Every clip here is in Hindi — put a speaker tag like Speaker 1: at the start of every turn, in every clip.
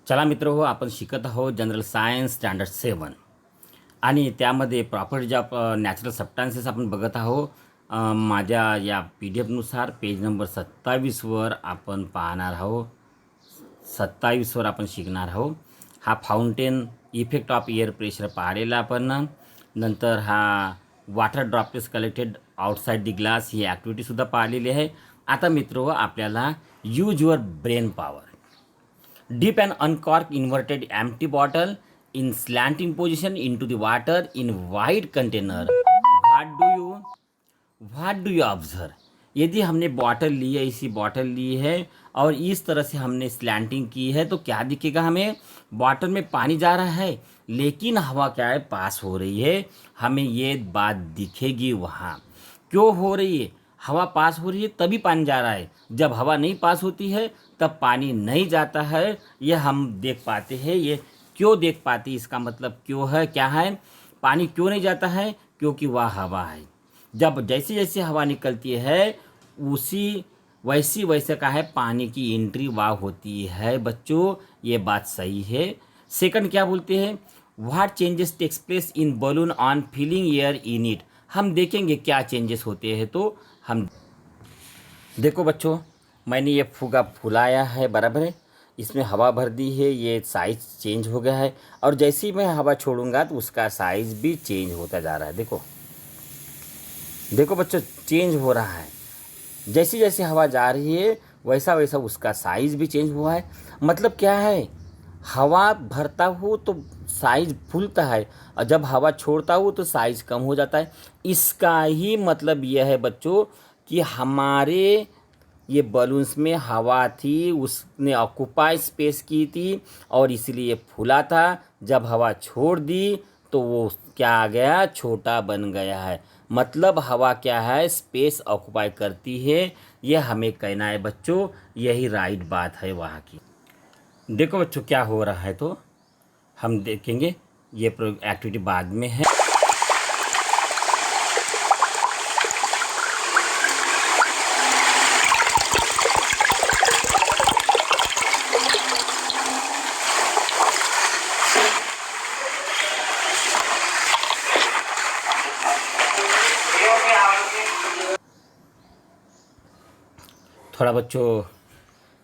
Speaker 1: चला मित्र हो, आपण शिकत आहोत जनरल सायन्स स्टँडर्ड 7 आणि त्यामध्ये प्रॉपर्टीज ऑफ नॅचरल सबस्टान्सेस आपण बघत आहोत. माझ्या या PDF नुसार पेज नंबर 27वर आपण पाहणार आहोत. 27वर आपण शिकणार आहोत. हा fountain effect of air pressure पाहिलेला आपण. नंतर हा water droplets collected outside the glass ही ॲक्टिव्हिटीसुद्धा पाहिलेली आहे. आता मित्र हो, आपल्याला use your brain power. Dip an uncorked inverted empty bottle in slanting position into the water in wide container. What do you observe? यदि हमने बॉटल ली है, इसी बॉटल ली है और इस तरह से हमने स्लैंटिंग की है, तो क्या दिखेगा हमें? बॉटल में पानी जा रहा है लेकिन हवा क्या है, पास हो रही है. हमें ये बात दिखेगी. वहाँ क्यों हो रही है? हवा पास हो रही है तभी पानी जा रहा है. जब हवा नहीं पास होती है तब पानी नहीं जाता है. ये हम देख पाते हैं. ये क्यों देख पाते? इसका मतलब क्यों है, क्या है? पानी क्यों नहीं जाता है? क्योंकि वह हवा है. जब जैसे जैसे हवा निकलती है उसी वैसे का है पानी की एंट्री वहाँ होती है. बच्चों ये बात सही है. सेकंड क्या बोलते हैं? What changes takes place in balloon on filling air in it. हम देखेंगे क्या चेंजेस होते हैं. तो हम देखो बच्चों, मैंने ये फुगा फुलाया है, बराबर है. इसमें हवा भर दी है, ये साइज़ चेंज हो गया है और जैसे ही मैं हवा छोड़ूंगा तो उसका साइज़ भी चेंज होता जा रहा है. देखो देखो बच्चों, चेंज हो रहा है. जैसे जैसे हवा जा रही है वैसा वैसा उसका साइज़ भी चेंज हुआ है. मतलब क्या है? हवा भरता हूँ तो साइज़ फूलता है और जब हवा छोड़ता हूँ तो साइज़ कम हो जाता है. इसका ही मतलब यह है बच्चों कि हमारे ये बलून्स में हवा थी, उसने ऑक्यूपाई स्पेस की थी और इसलिए फूला था. जब हवा छोड़ दी तो वो क्या आ गया? छोटा बन गया है. मतलब हवा क्या है? स्पेस ऑक्यूपाई करती है. ये हमें कहना है बच्चों. यही राइट बात है वहाँ की. देखो बच्चों क्या हो रहा है तो हम देखेंगे. ये एक्टिविटी बाद में है. थोड़ा बच्चों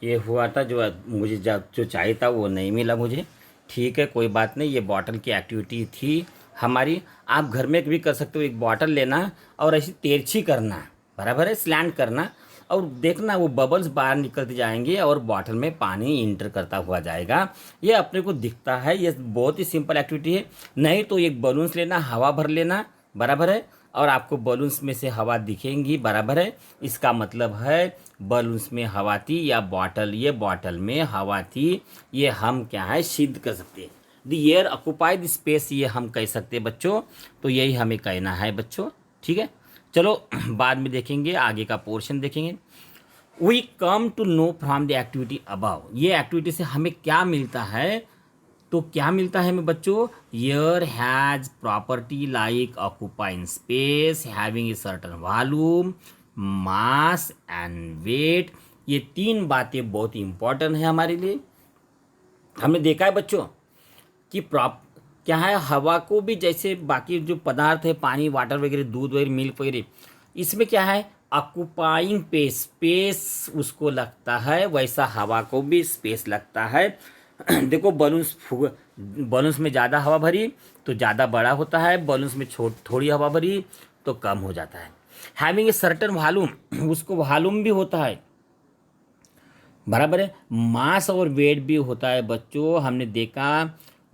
Speaker 1: ये हुआ था, जो मुझे जो चाहिए था वो नहीं मिला मुझे. ठीक है, कोई बात नहीं. ये बॉटल की एक्टिविटी थी हमारी. आप घर में भी कर सकते हो. एक बॉटल लेना और ऐसी तिरछी करना, बराबर है, स्लैंट करना और देखना वो बबल्स बाहर निकलते जाएंगे और बॉटल में पानी इंटर करता हुआ जाएगा. ये अपने को दिखता है. ये बहुत ही सिंपल एक्टिविटी है. नहीं तो एक बलून्स लेना, हवा भर लेना, बराबर है, और आपको बलून्स में से हवा दिखेंगी, बराबर है. इसका मतलब है बलून्स में हवा थी या ये बॉटल में हवा थी. ये हम क्या है, सिद्ध कर सकते हैं. The air occupy the space, ये हम कह सकते हैं बच्चों. तो यही हमें कहना है बच्चों. ठीक है, चलो बाद में देखेंगे, आगे का पोर्शन देखेंगे. We come to know from the activity above. ये एक्टिविटी से हमें क्या मिलता है? तो क्या मिलता है हमें बच्चों? Air has property like occupying space, having a certain volume, mass and weight. ये तीन बातें बहुत इंपॉर्टेंट है हमारे लिए. हमने देखा है बच्चों कि क्या है, हवा को भी जैसे बाकी जो पदार्थ है, पानी, वाटर वगैरह, दूध वगैरह, मिल्क वगैरह, इसमें क्या है, ऑक्यूपाइंग स्पेस उसको लगता है. वैसा हवा को भी स्पेस लगता है. देखो बलून्स में ज़्यादा हवा भरी तो ज़्यादा बड़ा होता है. बलून्स में थोड़ी हवा भरी तो कम हो जाता है. हैविंग ए सर्टन वॉल्यूम, उसको वॉल्यूम भी होता है, बराबर है. मास और वेट भी होता है बच्चों. हमने देखा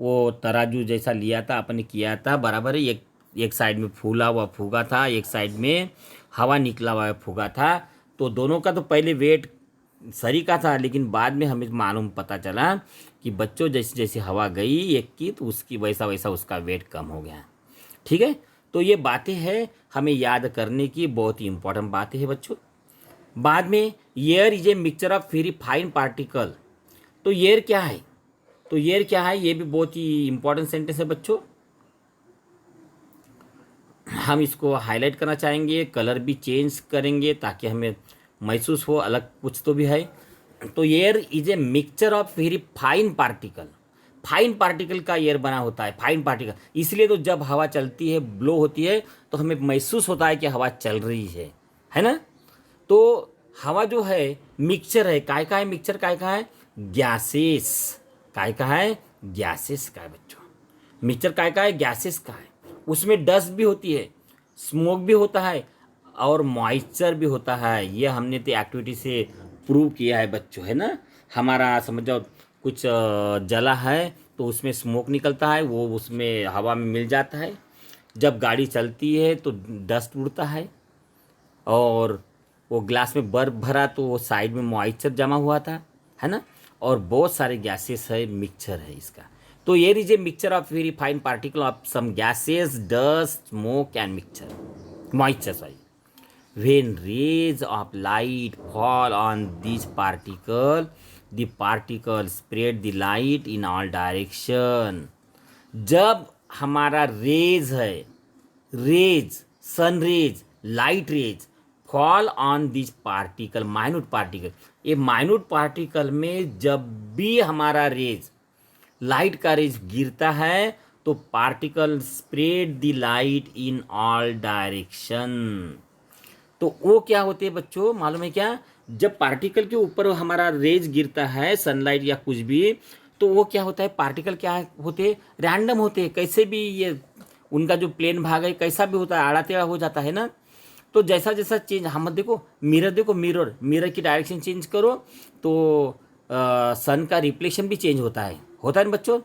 Speaker 1: वो तराजू जैसा लिया था, अपने किया था, बराबर है. एक साइड में फूला हुआ फुगा था, एक साइड में हवा निकला हुआ फुगा था. तो दोनों का तो पहले वेट सही का था, लेकिन बाद में हमें मालूम पता चला कि बच्चों जैसे जैसे हवा गई एक की तो उसकी वैसा वैसा उसका वेट कम हो गया. ठीक है, तो ये बातें हैं हमें याद करने की, बहुत ही इंपॉर्टेंट बातें हैं बच्चों. बाद में air is a mixture of very fine particle. तो एयर क्या है? तो एयर क्या है, ये भी बहुत ही इंपॉर्टेंट सेंटेंस है बच्चों. हम इसको हाईलाइट करना चाहेंगे, कलर भी चेंज करेंगे ताकि हमें महसूस हो अलग कुछ तो भी है. तो air is a mixture of very fine particle, fine particle का एयर बना होता है, फाइन पार्टिकल। इसलिए तो जब हवा चलती है, ब्लो होती है, तो हमें महसूस होता है कि हवा चल रही है ना। तो हवा जो है मिक्सचर है, काय का है मिक्सचर, काय का है गैसेस, काय का है गैसेस का है बच्चों। मिक्सचर काय का है गैसेस का है। उसमें डस्ट भी होती है, स्मोक भी होता है और मॉइस्चर भी होता है। ये हमने तो एक्टिविटी से प्रूव किया है बच्चों, है ना। हमारा समझ जाओ कुछ जला है तो उसमें स्मोक निकलता है, वो उसमें हवा में मिल जाता है। जब गाड़ी चलती है तो डस्ट उड़ता है, और वो ग्लास में बर्फ भरा तो वो साइड में मॉइस्चर जमा हुआ था, है ना। और बहुत सारे गैसेस है, मिक्सचर है इसका। तो air is a mixture of very fine particle of some gases, dust, smoke and mixture moisture sorry. When rays of light fall on these particles, the particles spread the light in all direction. जब हमारा रेज है, rays, sun rays, light rays fall on this particle, minute particle, ये माइन्यूट पार्टिकल में जब भी हमारा रेज, लाइट का रेज गिरता है तो particle spread the light in all direction. तो वो क्या होते हैं बच्चों मालूम है क्या, जब पार्टिकल के ऊपर हमारा रेज गिरता है, सनलाइट या कुछ भी, तो वो क्या होता है, पार्टिकल क्या होते हैं, रैंडम होते हैं, कैसे भी ये उनका जो प्लेन भाग है कैसा भी होता है, आड़ा टेढ़ा हो जाता है ना। तो जैसा जैसा चेंज, हम देखो मिरर, मिरर की डायरेक्शन चेंज करो तो सन का रिफ्लेक्शन भी चेंज होता है ना बच्चों।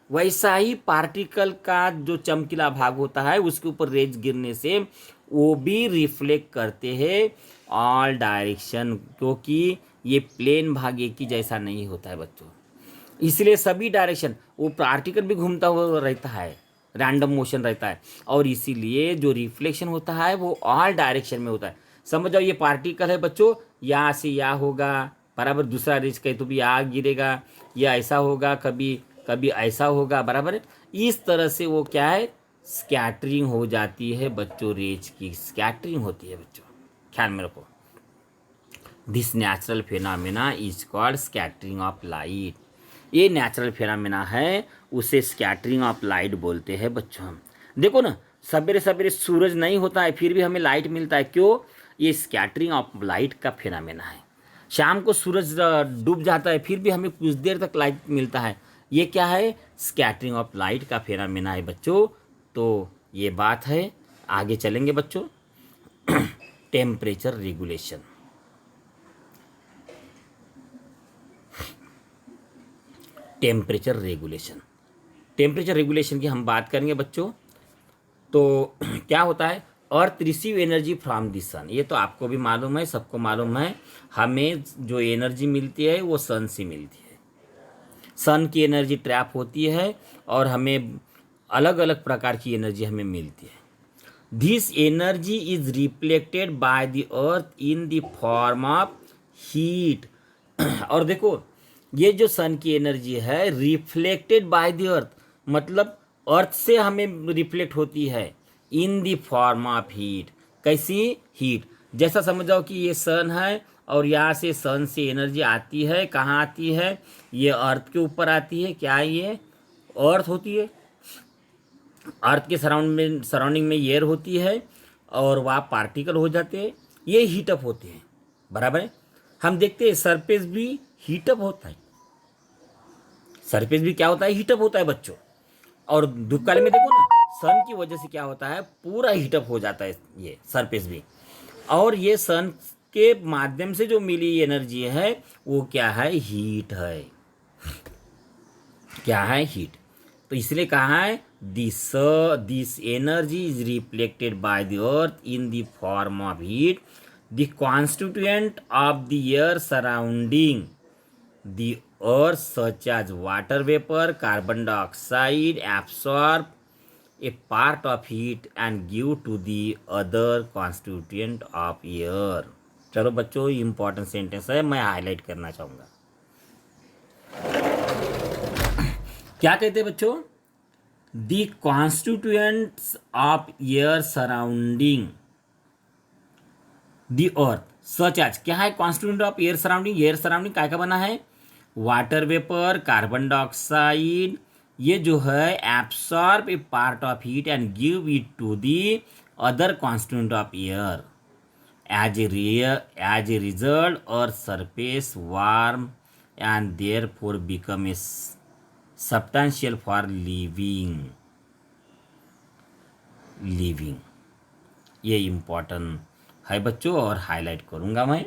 Speaker 1: वैसा ही पार्टिकल का जो चमकीला भाग होता है उसके ऊपर रेज गिरने से वो भी रिफ्लेक्ट करते हैं ऑल डायरेक्शन, क्योंकि ये प्लेन भाग एक ही जैसा नहीं होता है बच्चों। इसलिए सभी डायरेक्शन वो पार्टिकल भी घूमता हुआ रहता है, रैंडम मोशन रहता है, और इसीलिए जो रिफ्लेक्शन होता है वो ऑल डायरेक्शन में होता है। समझ जाओ ये पार्टिकल है बच्चों, यहाँ से यहाँ होगा बराबर, दूसरा रेज कहीं तो भी यहाँ गिरेगा, या ऐसा होगा, कभी कभी ऐसा होगा बराबर है। इस तरह से वो क्या है, स्कैटरिंग हो जाती है बच्चों, रेज की स्कैटरिंग होती है बच्चों, ख्याल में रखो। This natural phenomena is called scattering of light. ये नेचुरल फिनोमेना है, उसे स्कैटरिंग ऑफ लाइट बोलते हैं बच्चों। हम देखो ना, सवेरे सवेरे सूरज नहीं होता है फिर भी हमें लाइट मिलता है, क्यों, ये स्कैटरिंग ऑफ लाइट का फिनोमेना है। शाम को सूरज डूब जाता है फिर भी हमें कुछ देर तक लाइट मिलता है, ये क्या है, स्कैटरिंग ऑफ लाइट का फिनोमेना है बच्चों। तो ये बात है, आगे चलेंगे बच्चों। Temperature regulation, temperature regulation, temperature regulation की हम बात करेंगे बच्चों। तो क्या होता है, अर्थ रिसीव एनर्जी फ्रॉम द सन, ये तो आपको भी मालूम है, सबको मालूम है, हमें जो एनर्जी मिलती है वो सन से मिलती है। सन की एनर्जी ट्रैप होती है और हमें अलग अलग प्रकार की एनर्जी हमें मिलती है। This energy is reflected by the earth in the form of heat. और देखो ये जो सन की एनर्जी है रिफ्लेक्टेड बाय द अर्थ, मतलब अर्थ से हमें रिफ्लेक्ट होती है, इन द फॉर्म ऑफ हीट। कैसी हीट, जैसा समझ जाओ कि ये सन है और यहाँ से सन से एनर्जी आती है, कहाँ आती है, ये अर्थ के ऊपर आती है, क्या ये अर्थ होती है, अर्थ के सराउंडिंग में एयर होती है और वहाँ पार्टिकल हो जाते हैं, ये हीटअप होते हैं बराबर है। हम देखते हैं सरफेस भी हीटअप होता है, सरफेस भी क्या होता है, हीटअप होता है बच्चों। और धूप काले में देखो ना, सन की वजह से क्या होता है, पूरा हीटअप हो जाता है ये सरफेस भी। और ये सन के माध्यम से जो मिली एनर्जी है वो क्या है, हीट है, क्या है, हीट। तो इसलिए कहा है this energy is reflected by the earth in the form of heat, the constituent of the air surrounding the earth such as water vapour, carbon dioxide absorb a part of heat and give to the other constituent of air. चलो बच्चों, इंपॉर्टेंट सेंटेंस है, मैं हाईलाइट करना चाहूँगा। क्या कहते हैं बच्चों, the constituents of air surrounding the earth, such as क्या है constituent of air surrounding, air surrounding क्या क्या बना है, वाटर वेपर, कार्बन डाइऑक्साइड, ये जो है absorb a part of heat and give it to the other constituent of air as a result earth surface warm and therefore become a substantial for living। ये इम्पोर्टेंट है बच्चों और हाईलाइट करूंगा मैं।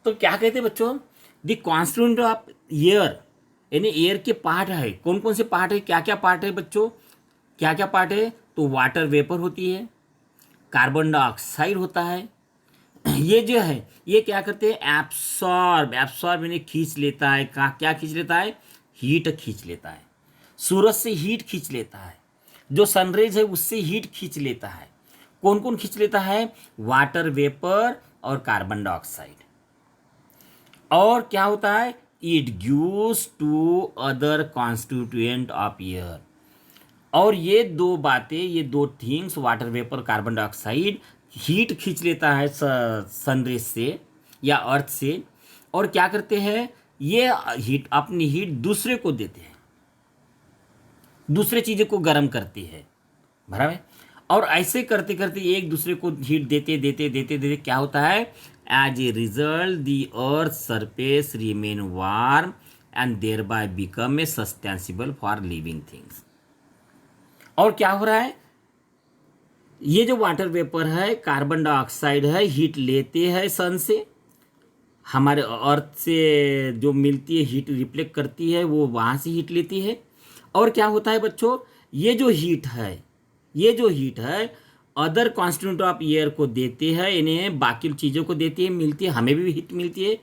Speaker 1: तो क्या कहते हैं बच्चों, द कॉन्स्टिट्यूएंट ऑफ एयर, यानी एयर के पार्ट है, कौन कौन से पार्ट है, क्या क्या पार्ट है बच्चों, क्या क्या पार्ट है, तो वाटर वेपर होती है, कार्बन डाइऑक्साइड होता है, ये जो है ये क्या करते हैं, एब्सॉर्ब, एब्सॉर्ब यानी खींच लेता है, क्या खींच लेता है, हीट खींच लेता है, सूरज से हीट खींच लेता है, जो सनरेज है उससे हीट खींच लेता है, कौन कौन खींच लेता है, वाटर वेपर और कार्बन डाइऑक्साइड। और क्या होता है, it gives to other constituent of air, और ये दो बातें, ये दो things, water vapour, carbon dioxide, heat खींच लेता है सनरेज से या अर्थ से, और क्या करते हैं, ये हीट, अपनी हीट दूसरे को देते हैं, दूसरे चीज़ों को गर्म करती है, बराबर। और ऐसे करते करते एक दूसरे को हीट देते देते देते देते क्या होता है, as a result the earth surface remain warm and thereby become a sustainable for living things. और क्या हो रहा है, ये जो वाटर वेपर है, कार्बन डाइऑक्साइड है, हीट लेते हैं सन से, हमारे अर्थ से जो मिलती है हीट रिफ्लेक्ट करती है, वो वहाँ से हीट लेती है, और क्या होता है बच्चों, ये जो हीट है, ये जो हीट है अदर कॉन्स्टिट्यूएंट ऑफ एयर को देते हैं, इन्हें बाकी चीज़ों को देती है, मिलती है, हमें भी हीट मिलती है,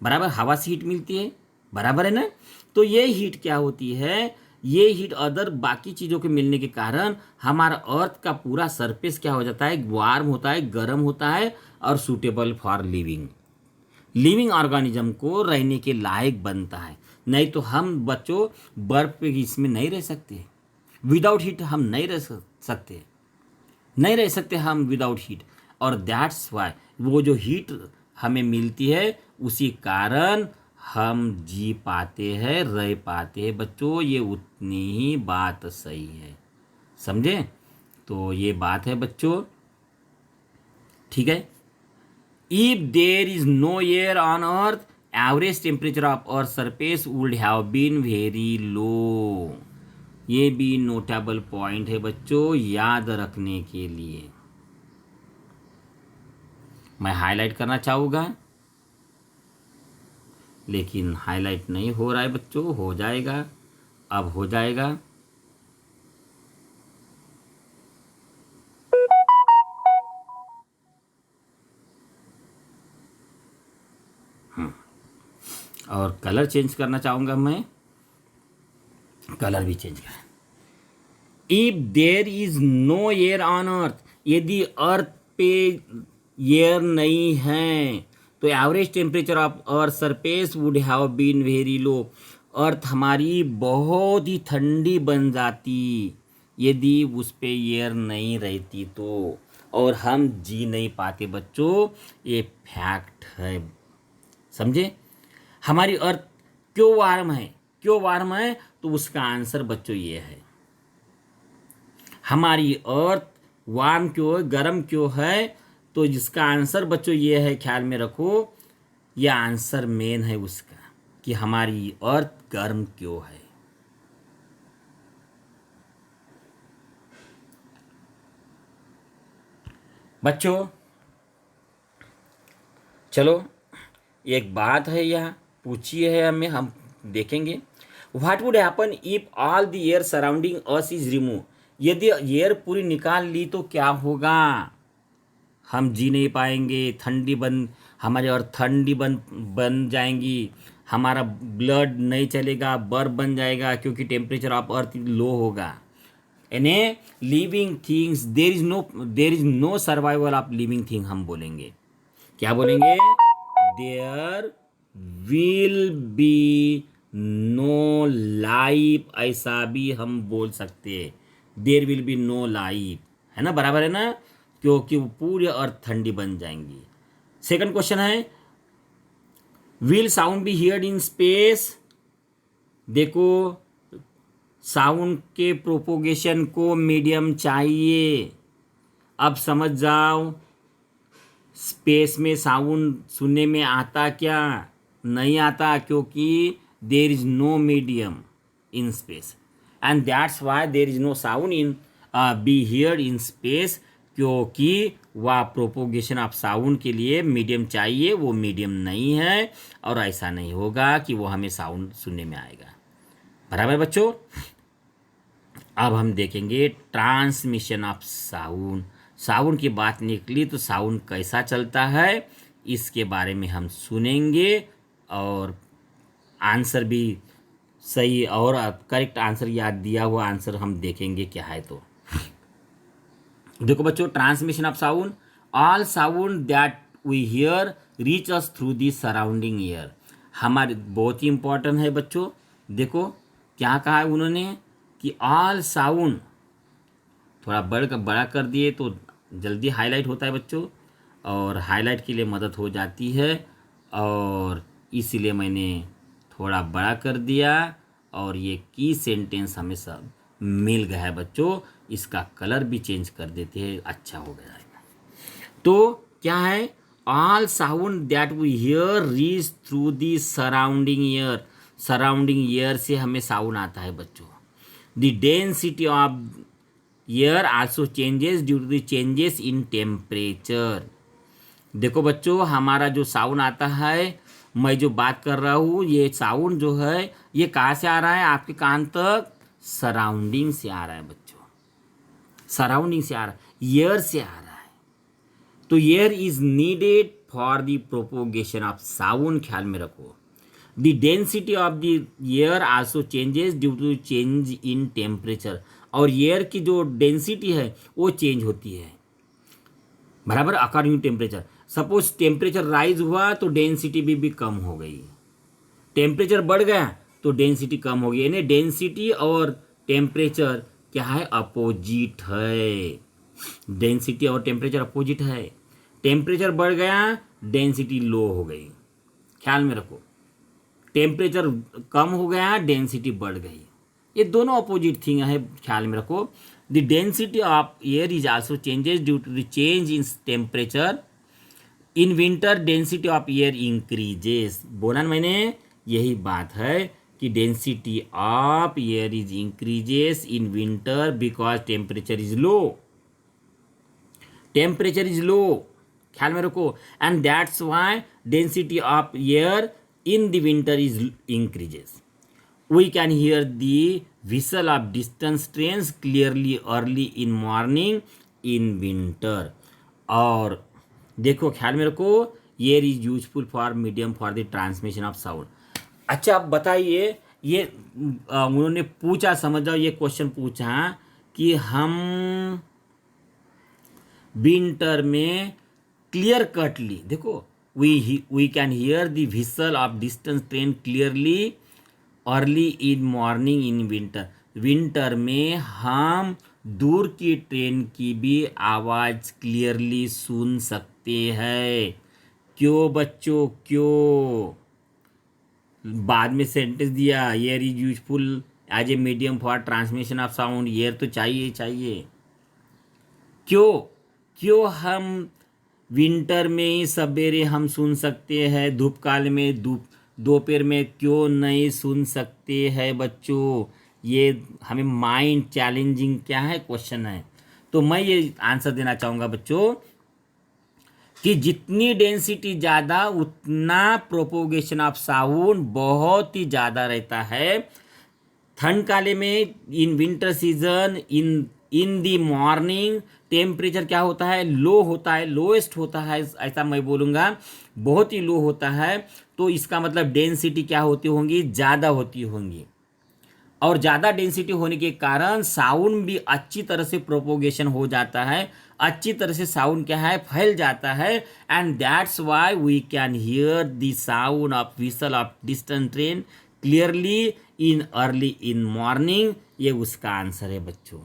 Speaker 1: बराबर, हवा से हीट मिलती है, बराबर है ना। तो ये हीट क्या होती है, ये हीट अदर बाकी चीज़ों के मिलने के कारण हमारा अर्थ का पूरा सरफेस क्या हो जाता है, वार्म होता है, गर्म होता है, और सूटेबल फॉर लिविंग ऑर्गेनिज्म को रहने के लायक बनता है। नहीं तो हम बच्चों बर्फ पे इसमें नहीं रह सकते, विदाउट हीट हम नहीं रह सकते, नहीं रह सकते हम विदाउट हीट। और दैट्स वाई वो जो हीट हमें मिलती है उसी कारण हम जी पाते हैं, रह पाते हैं बच्चों, ये उतनी ही बात सही है, समझे। तो ये बात है बच्चों, ठीक है। If there is no air on earth average temperature of earth surface would have been very low. ये भी नोटेबल पॉइंट है बच्चों, याद रखने के लिए मैं हाईलाइट करना चाहूँगा, लेकिन हाईलाइट नहीं हो रहा है बच्चों, हो जाएगा, अब हो जाएगा। और कलर चेंज करना चाहूँगा मैं, कलर भी चेंज करें। If there is no air on earth, यदि अर्थ पे एयर नहीं है तो average temperature of earth surface would have been very low, earth हमारी बहुत ही ठंडी बन जाती यदि उस पे एयर नहीं रहती तो, और हम जी नहीं पाते बच्चों, ये फैक्ट है, समझे। हमारी अर्थ क्यों वार्म है, क्यों वार्म है, तो उसका आंसर बच्चों ये है, हमारी अर्थ वार्म क्यों है, गर्म क्यों है, तो जिसका आंसर बच्चों ये है, ख्याल में रखो, यह आंसर मेन है उसका, कि हमारी अर्थ गर्म क्यों है। बच्चों चलो एक बात है, यह पूछिए है हमें, हम देखेंगे। What would happen if all the air surrounding us is remove, यदि एयर पूरी निकाल ली तो क्या होगा, हम जी नहीं पाएंगे, ठंडी बन, हमारे और ठंडी बन जाएंगी, हमारा ब्लड नहीं चलेगा, बर्फ बन जाएगा, क्योंकि टेम्परेचर ऑफ अर्थ लो होगा। यानी living things, there is no survival of living thing, हम बोलेंगे, क्या बोलेंगे, there will be no life, ऐसा भी हम बोल सकते हैं, there will be no life, है ना, बराबर है ना, क्योंकि वो पूरी अर्थ ठंडी बन जाएंगी, सेकंड क्वेश्चन है will sound be heard in space. देखो साउंड के प्रोपोगेशन को मीडियम चाहिए। अब समझ जाओ स्पेस में साउंड सुनने में आता क्या? नहीं आता, क्योंकि there is no medium in space and that's why there is no sound in be heard in space, क्योंकि वह प्रोपोगेशन ऑफ साउंड के लिए मीडियम चाहिए, वो मीडियम नहीं है और ऐसा नहीं होगा कि वो हमें साउंड सुनने में आएगा। बराबर बच्चों। अब हम देखेंगे ट्रांसमिशन ऑफ साउंड। साउंड की बात निकली तो साउंड कैसा चलता है इसके बारे में हम सुनेंगे और आंसर भी सही और करेक्ट आंसर याद दिया हुआ आंसर हम देखेंगे क्या है। तो देखो बच्चों transmission of sound, all sound that we hear reach us through the surrounding ear. हमारे बहुत ही इंपॉर्टेंट है बच्चों। देखो क्या कहा है उन्होंने कि ऑल साउंड, थोड़ा बड़ा कर दिए तो जल्दी हाईलाइट होता है बच्चों, और हाईलाइट के लिए मदद हो जाती है, और इसीलिए मैंने थोड़ा बड़ा कर दिया और ये की सेंटेंस हमें सब मिल गया है बच्चों। इसका कलर भी चेंज कर देते हैं, अच्छा हो गया है। तो क्या है, all sound that we hear reach through the surrounding ear. Surrounding ear से हमें साउंड आता है बच्चों। The density of air also changes due to the changes in temperature. देखो बच्चों हमारा जो साउंड आता है, मैं जो बात कर रहा हूँ, ये साउंड जो है ये कहाँ से आ रहा है आपके कान तक? सराउंडिंग से आ रहा है बच्चों, सराउंडिंग से आ रहा है, एयर से आ रहा है। तो air is needed for the propagation of sound, ख्याल में रखो। The density of the air also changes due to change in temperature. और एयर की जो डेंसिटी है वो चेंज होती है, बराबर, according to temperature. Suppose temperature rise हुआ तो डेंसिटी भी कम हो गई, टेम्परेचर बढ़ गया तो डेंसिटी कम हो गई। यानी डेंसिटी और टेम्परेचर क्या है? अपोजिट है। डेंसिटी और टेम्परेचर अपोजिट है। टेम्परेचर बढ़ गया, डेंसिटी लो हो गई, ख्याल में रखो। टेम्परेचर कम हो गया, डेंसिटी बढ़ गई, ये दोनों अपोजिट थिंग है, ख्याल में रखो। The density of air is also changes due to the change in temperature. In winter density of air increases. बोला ना मैंने, यही बात है कि density of air is increases in winter because temperature is low. Temperature is low, ख्याल में रखो, and that's why density of air in the winter is increases. We can hear the whistle of distance trains clearly early in morning in winter. और देखो ख्याल में रखो, air is useful for medium for the transmission of sound. अच्छा अब बताइए, ये उन्होंने पूछा, समझ जाओ, ये क्वेश्चन पूछा कि हम विंटर में क्लियर कटली, देखो we can hear the whistle of distance train clearly early in morning in winter. Winter में हम दूर की ट्रेन की भी आवाज़ क्लियरली सुन सकते हैं। क्यों बच्चों, क्यों? बाद में सेंटेंस दिया, air is useful as a medium for transmission of sound. Air तो चाहिए चाहिए। क्यों? क्यों हम विंटर में ही सवेरे हम सुन सकते हैं, धूप काल में दोपहर में क्यों नहीं सुन सकते हैं बच्चों? ये हमें माइंड चैलेंजिंग क्या है क्वेश्चन है। तो मैं ये आंसर देना चाहूँगा बच्चों कि जितनी डेंसिटी ज़्यादा उतना प्रोपोगेशन ऑफ साउंड बहुत ही ज़्यादा रहता है। ठंड काले में in winter season in the morning temperature क्या होता है? लो होता है, लोएस्ट होता है, ऐसा मैं बोलूँगा, बहुत ही लो होता है। तो इसका मतलब डेंसिटी क्या होती होंगी? ज़्यादा होती होंगी, और ज़्यादा डेंसिटी होने के कारण साउंड भी अच्छी तरह से प्रोपोगेशन हो जाता है, अच्छी तरह से साउंड क्या है? फैल जाता है। And that's why we can hear the sound of whistle of distance train clearly in early in morning. ये उसका आंसर है बच्चों,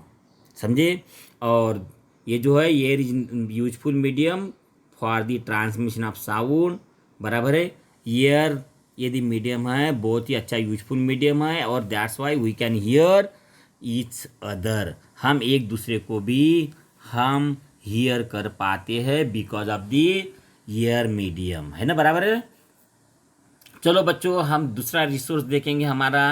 Speaker 1: समझे? और ये जो है air is useful medium for the transmission of sound, बराबर है। ईयर यदि मीडियम है, बहुत ही अच्छा यूजफुल मीडियम है, और that's why we can hear each other, हम एक दूसरे को भी हम हियर कर पाते हैं because of the year medium, है ना, बराबर है। चलो बच्चों, हम दूसरा रिसोर्स देखेंगे हमारा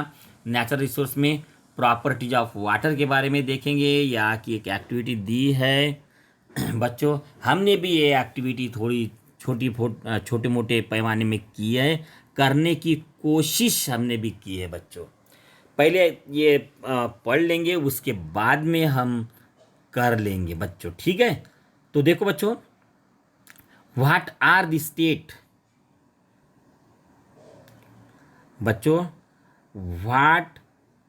Speaker 1: नेचुरल रिसोर्स में प्रॉपर्टीज ऑफ वाटर के बारे में देखेंगे। यहाँ की एक एक्टिविटी दी है बच्चों, हमने भी ये एक्टिविटी थोड़ी छोटे मोटे पैमाने में की है, करने की कोशिश हमने भी की है बच्चों। पहले ये पढ़ लेंगे, उसके बाद में हम कर लेंगे बच्चों, ठीक है। तो देखो बच्चों, व्हाट आर द स्टेट, बच्चों what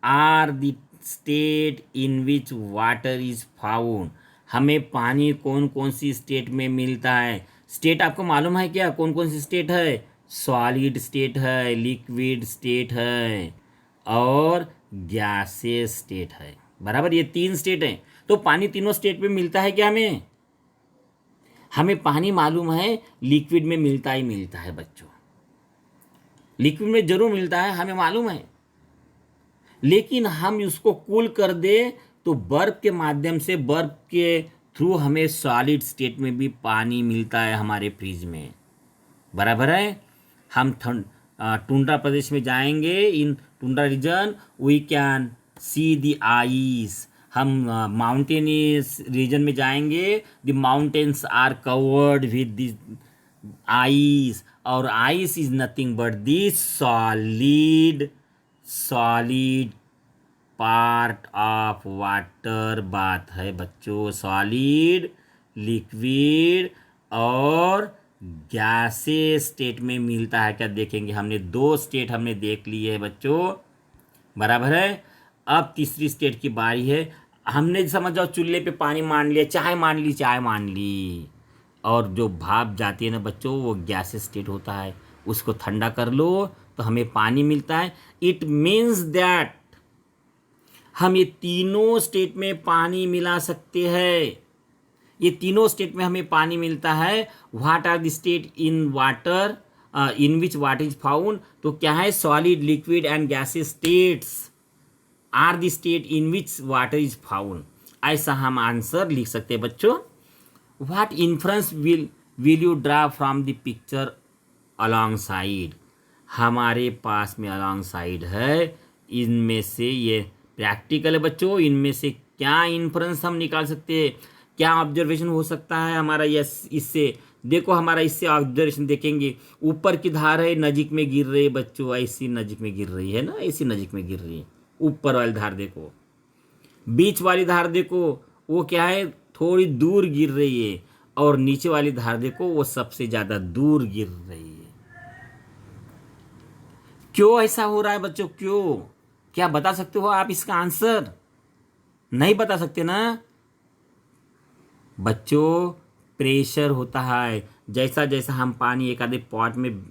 Speaker 1: are the state in which water is found, हमें पानी कौन कौन सी स्टेट में मिलता है। स्टेट आपको मालूम है क्या, कौन कौन सी स्टेट है? सॉलिड स्टेट है, लिक्विड स्टेट है, और गैसियस स्टेट है, बराबर। ये 3 स्टेट हैं। तो पानी तीनों स्टेट में मिलता है क्या? हमें पानी मालूम है लिक्विड में मिलता ही मिलता है बच्चों, लिक्विड में जरूर मिलता है, हमें मालूम है। लेकिन हम उसको कूल कर दे तो बर्फ के माध्यम से, बर्फ के थ्रू हमें सॉलिड स्टेट में भी पानी मिलता है हमारे फ्रिज में, बराबर है। हम टुंड्रा प्रदेश में जाएंगे, in tundra region we can see the ice. हम माउंटेनियस रीजन में जाएंगे, the mountains are covered with the ice, और ice is nothing but the solid part of water. बात है बच्चों, सॉलिड, लिक्विड और गैसेस स्टेट में मिलता है क्या, देखेंगे। हमने 2 स्टेट हमने देख ली है बच्चों, बराबर है। अब तीसरी स्टेट की बारी है। हमने समझ जाओ चूल्हे पे पानी मान लिया, चाय मान ली, और जो भाप जाती है ना बच्चों, वो गैसेस स्टेट होता है, उसको ठंडा कर लो तो हमें पानी मिलता है। इट मीन्स दैट हम ये तीनों स्टेट में पानी मिला सकते हैं, ये तीनों स्टेट में हमें पानी मिलता है। What are the state in water in which water is found, तो क्या है? Solid, liquid and gases states are the state in which water is found. ऐसा हम आंसर लिख सकते हैं बच्चों। What inference will you draw from the picture along side, हमारे पास में अलॉन्ग साइड है, इनमें से ये प्रैक्टिकल है बच्चों, इनमें से क्या इन्फ्रेंस हम निकाल सकते हैं, क्या ऑब्जर्वेशन हो सकता है हमारा। यस, इससे देखो, हमारा इससे ऑब्जर्वेशन देखेंगे, ऊपर की धार है, नजीक में गिर रही है बच्चों, ऐसी नजीक में गिर रही है ना, ऐसी नजीक में गिर रही है। ऊपर वाली धार देखो, बीच वाली धार देखो, वो क्या है? थोड़ी दूर गिर रही है, और नीचे वाली धार देखो, वो सबसे ज्यादा दूर गिर रही है। क्यों ऐसा हो रहा है बच्चों, क्यों? क्या बता सकते हो आप इसका आंसर? नहीं बता सकते ना बच्चों। प्रेशर होता है, जैसा जैसा हम पानी एक आधे पॉट में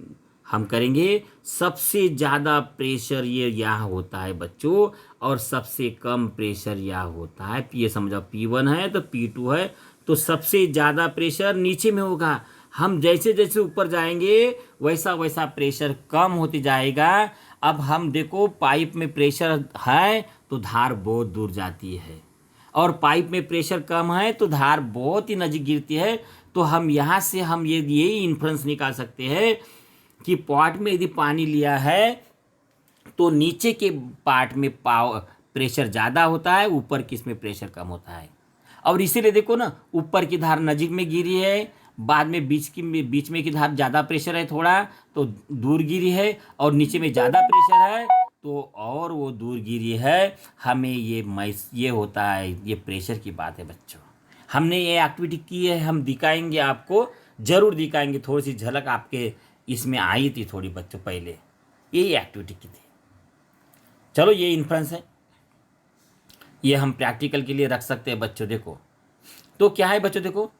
Speaker 1: हम करेंगे, सबसे ज़्यादा प्रेशर ये यहाँ होता है बच्चों, और सबसे कम प्रेशर यहाँ होता है। ये समझो P1 है तो P2 है, तो सबसे ज़्यादा प्रेशर नीचे में होगा। हम जैसे जैसे ऊपर जाएंगे वैसा वैसा प्रेशर कम होते जाएगा। अब हम देखो, पाइप में प्रेशर है तो धार बहुत दूर जाती है, और पाइप में प्रेशर कम है तो धार बहुत ही नज़दीक गिरती है। तो हम यहाँ से हम यही इन्फ्रेंस निकाल सकते हैं कि पॉट में यदि पानी लिया है तो नीचे के पार्ट में प्रेशर ज़्यादा होता है, ऊपर की इसमें प्रेशर कम होता है। और इसीलिए देखो ना, ऊपर की धार नज़दीक में गिरी है, बाद में बीच में की धार ज़्यादा प्रेशर है थोड़ा तो दूर गिरी है, और नीचे में ज़्यादा प्रेशर है तो और वो दूर गिरी है। हमें ये होता है, ये प्रेशर की बात है बच्चों। हमने ये एक्टिविटी की है, हम दिखाएंगे आपको, ज़रूर दिखाएंगे। थोड़ी सी झलक आपके इसमें आई थी थोड़ी बच्चों, पहले यही एक्टिविटी की थी। चलो, ये इन्फ्रेंस है, ये हम प्रैक्टिकल के लिए रख सकते हैं बच्चों। देखो तो क्या है बच्चों, देखो,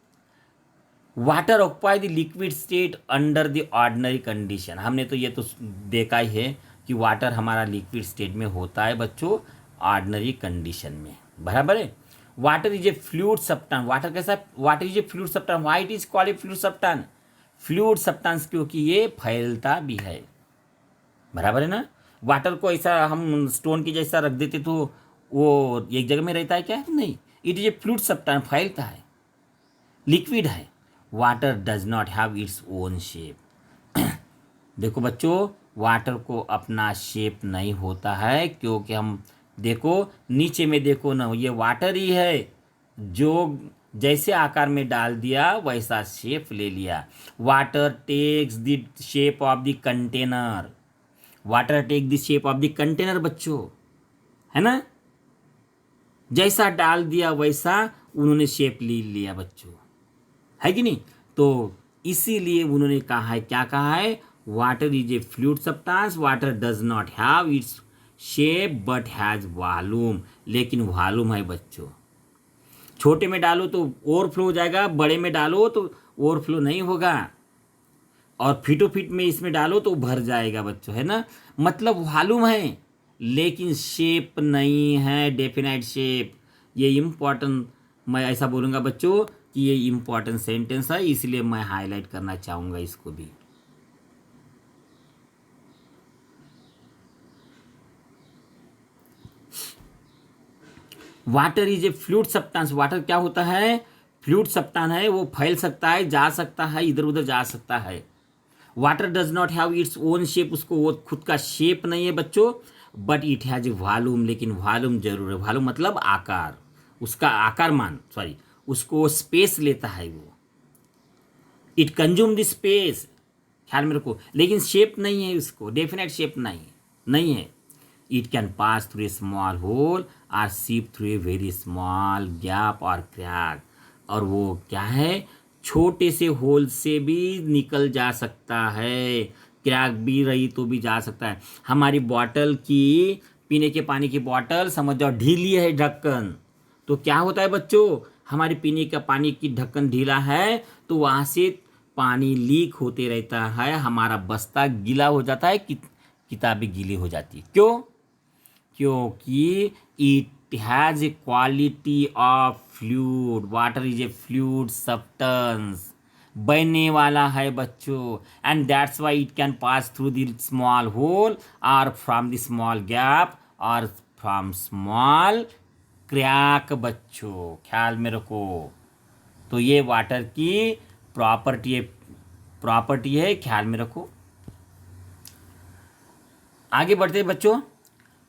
Speaker 1: water occupy the liquid state under the ordinary condition. हमने तो ये तो देखा ही है कि वाटर हमारा लिक्विड स्टेट में होता है बच्चों, ऑर्डिनरी कंडीशन में, बराबर है। Water is a fluid substance. Water कैसा है? Water is a fluid substance. Why it is called a fluid substance? Fluid substance क्योंकि ये फैलता भी है, बराबर है ना। वाटर को ऐसा हम स्टोन की जैसा रख देते तो वो एक जगह में रहता है क्या? नहीं, it is a fluid substance, फैलता है, लिक्विड है। Water does not have its own shape. देखो बच्चों, वाटर को अपना शेप नहीं होता है, क्योंकि हम देखो नीचे में देखो ना, ये वाटर ही है जो जैसे आकार में डाल दिया वैसा शेप ले लिया। Water takes the shape of the container. Water take the shape of the container बच्चों, है ना। जैसा डाल दिया वैसा उन्होंने शेप ले लिया बच्चों, है कि नहीं। तो इसीलिए उन्होंने कहा है, क्या कहा है? Water is a fluid substance, water does not have its shape but has volume. लेकिन वॉल्यूम है बच्चों। छोटे में डालो तो ओवरफ्लो हो जाएगा, बड़े में डालो तो ओवरफ्लो नहीं होगा, और फिटो फिट में इसमें डालो तो भर जाएगा बच्चों, है ना। मतलब वॉल्यूम है लेकिन शेप नहीं है, डेफिनेट शेप। ये इम्पॉर्टेंट, मैं ऐसा बोलूँगा बच्चों कि ये इम्पॉर्टेंट सेंटेंस है, इसलिए मैं हाईलाइट करना चाहूँगा इसको भी। Water is a fluid substance. Water क्या होता है? फ्लूइड सब्सटेंस है, वो फैल सकता है, जा सकता है, इधर उधर जा सकता है। Water does not have its own shape, उसको वो खुद का शेप नहीं है बच्चों, but it has a volume, लेकिन वॉल्यूम जरूर है। वॉल्यूम मतलब आकार, उसका आकार मान, सॉरी, उसको स्पेस लेता है वो। इट कंज्यूम द स्पेस, ख्याल में रखो, लेकिन शेप नहीं है उसको, डेफिनेट शेप नहीं है। It can pass through a small hole और seep through a very small gap और क्रैक। और वो क्या है? छोटे से होल से भी निकल जा सकता है, क्रैक भी रही तो भी जा सकता है। हमारी बॉटल की, पीने के पानी की बॉटल समझ जाओ ढीली है ढक्कन, तो क्या होता है बच्चों? हमारी पीने का पानी की ढक्कन ढीला है तो वहाँ से पानी लीक होते रहता है, हमारा बस्ता गीला हो जाता है, किताबें गीली हो जाती है। क्यों? क्योंकि it has a quality of fluid. Water is a fluid substance, बहने वाला है बच्चों, and that's why it can pass through the small hole और फ्रॉम द स्मॉल गैप और फ्रॉम स्मॉल क्रैक बच्चों, ख्याल में रखो। तो ये वाटर की प्रॉपर्टी है, ख्याल में रखो। आगे बढ़ते हैं बच्चों।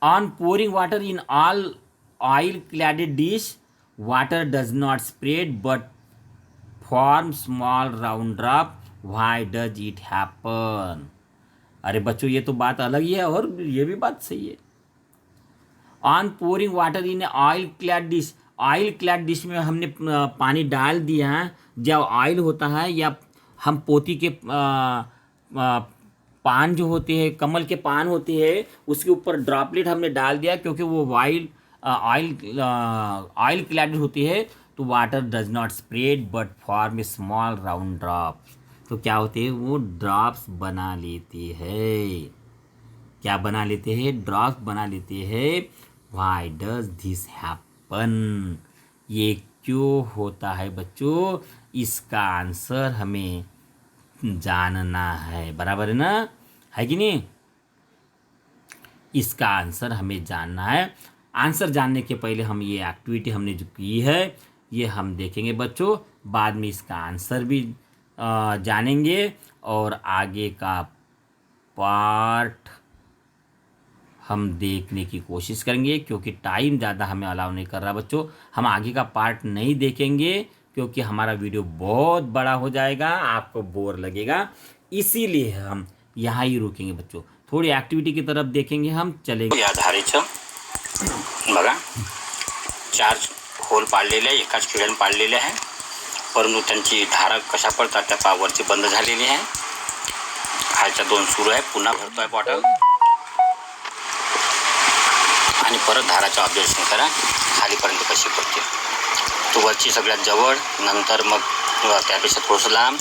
Speaker 1: On pouring water in all oil cladded dish, water does not spread but form small round drop. Why does it happen? अरे बच्चों, ये तो बात अलग ही है और ये भी बात सही है। On pouring water in oil clad dish, oil clad dish में हमने पानी डाल दिया है, जब ऑयल होता है या हम पोती के पान जो होते हैं, कमल के पान होते हैं, उसके ऊपर ड्रॉपलेट हमने डाल दिया, क्योंकि वो ऑयल क्लैडेड होती है, तो water does not spread but form A small round drop. तो क्या होते हैं? वो ड्रॉप्स बना लेते हैं। क्या बना लेते हैं? ड्रॉप्स बना लेते हैं। Why does this happen? ये क्यों होता है बच्चों? इसका आंसर हमें जानना है, बराबर है ना, है कि नहीं। इसका आंसर हमें जानना है। आंसर जानने के पहले हम ये एक्टिविटी हमने जो की है ये हम देखेंगे बच्चों, बाद में इसका आंसर भी जानेंगे और आगे का पार्ट हम देखने की कोशिश करेंगे, क्योंकि टाइम ज़्यादा हमें अलाउ नहीं कर रहा बच्चों। हम आगे का पार्ट नहीं देखेंगे क्योंकि हमारा वीडियो बहुत बड़ा हो जाएगा, आपको बोर लगेगा, इसीलिए हम यहाँ ही रुकेंगे बच्चों। थोड़ी एक्टिविटी की तरफ देखेंगे, हम चलेंगे।
Speaker 2: आधारित बघा 4 होल पाडलेले आहे, एकाच खिळ्याने पाडलेले आहे, परंतु त्यांची धारा कशा पडतात त्या पावरची बंद झालेली आहे। खालच्या 2 सुरू आहे, पुन्हा भरतोय बॉटल आणि परत धाराचं ऑब्झर्वेशन करा खालीपर्यंत कशी पडते। तो वरची सगळ्यात जवळ, नंतर मग त्यापेक्षा थोडंसं लांब,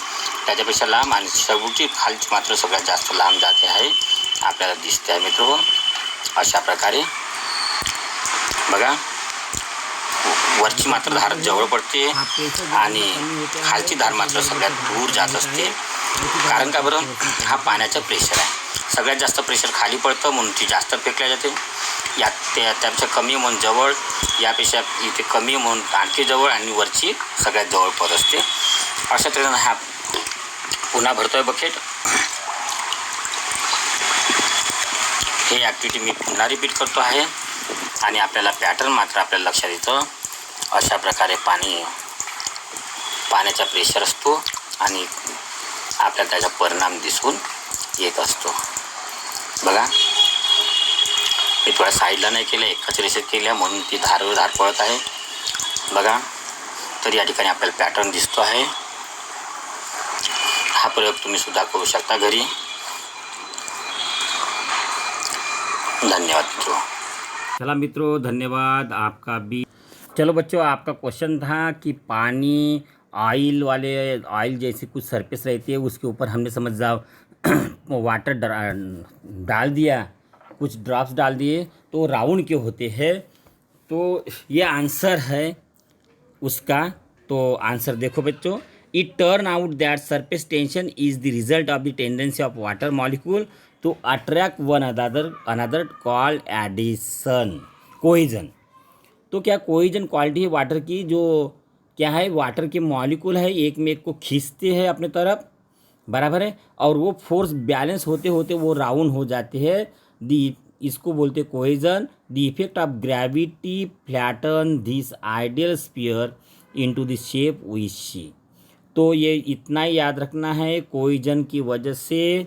Speaker 2: त्याच्यापेक्षा लांब आणि शेवटी खालची मात्र सगळ्यात जास्त लांब जाते आहे, आपल्याला दिसते आहे मित्र। अशा प्रकारे बघा वरची मात्र धार जवळ पडते आणि खालची धार मात्र सगळ्यात दूर जात असते. कारण का बरं, हा पाण्याचं प्रेशर आहे. सगळ्यात जास्त प्रेशर खाली पडतं म्हणून ती जास्त फेकल्या जाते. यात त्यापेक्षा कमी म्हणून जवळ, यापेक्षा इथे कमी म्हणून आणखी जवळ आणि वरची सगळ्यात जवळ पडत असते. अशा तऱ्हेनं हा पुन्हा भरतोय बकेट. हे ॲक्टिव्हिटी मी पुन्हा रिपीट करतो आहे आणि आपल्याला पॅटर्न मात्र आपल्याला लक्षात येतं. अशा प्रकारे पाण्याचा प्रेशर असतो आणि आपल्याला त्याचा परिणाम दिसून येत असतो. बघा, मी थोड्या साईडला नाही केलं, एकाच रेषेत केल्या म्हणून ती धार पडत आहे. बघा, तर या ठिकाणी आपल्याला पॅटर्न दिसतो आहे. हा प्रयोग तुम्ही सुद्धा करू शकता घरी. धन्यवाद मित्रों.
Speaker 1: चला मित्रों, धन्यवाद आपका भी. चलो बच्चों, आपका क्वेश्चन था कि पानी ऑयल जैसी कुछ सरफेस रहती है, उसके ऊपर हमने समझ जाओ वाटर डाल दिया, कुछ ड्रॉप्स डाल दिए, तो राउंड क्यों होते हैं. तो ये आंसर है उसका. तो आंसर देखो बच्चों, it turn out that surface tension is the result of the tendency of water molecule to attract one another called adhesion cohesion. तो क्या कोहेजन क्वालिटी है वाटर की, जो क्या है, वाटर के मॉलिक्यूल है एक में एक को खींचते हैं अपने तरफ, बराबर है, और वो फोर्स बैलेंस होते होते वो राउंड हो जाते हैं. इसको बोलते हैं cohesion. The effect of gravity flatten this ideal sphere into the shape we see. तो ये इतना ही याद रखना है, कोहेजन की वजह से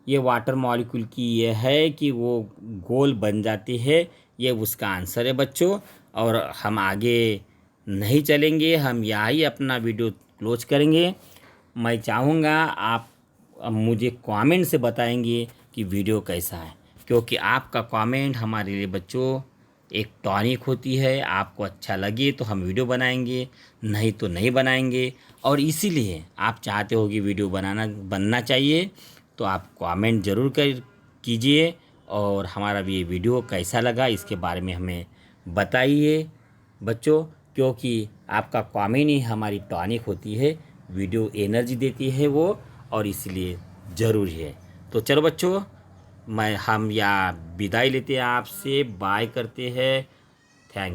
Speaker 1: ये वाटर मॉलिक्यूल की ये है कि वो गोल बन जाती है. ये उसका आंसर है बच्चों. और हम आगे नहीं चलेंगे, हम यहाँ ही अपना वीडियो क्लोज करेंगे. मैं चाहूँगा आप मुझे कमेंट से बताएंगे कि वीडियो कैसा है, क्योंकि आपका कमेंट हमारे लिए बच्चों एक टॉनिक होती है. आपको अच्छा लगे तो हम वीडियो बनाएंगे, नहीं तो नहीं बनाएंगे. और इसीलिए आप चाहते हो कि वीडियो बनना चाहिए, तो आप कमेंट ज़रूर कीजिए. और हमारा भी ये वीडियो कैसा लगा इसके बारे में हमें बताइए बच्चों, क्योंकि आपका कमेंट ही हमारी टॉनिक होती है, वीडियो एनर्जी देती है वो, और इसलिए ज़रूरी है. तो चलो बच्चों, हम या विदाई लेते हैं आपसे, बाय करते हैं.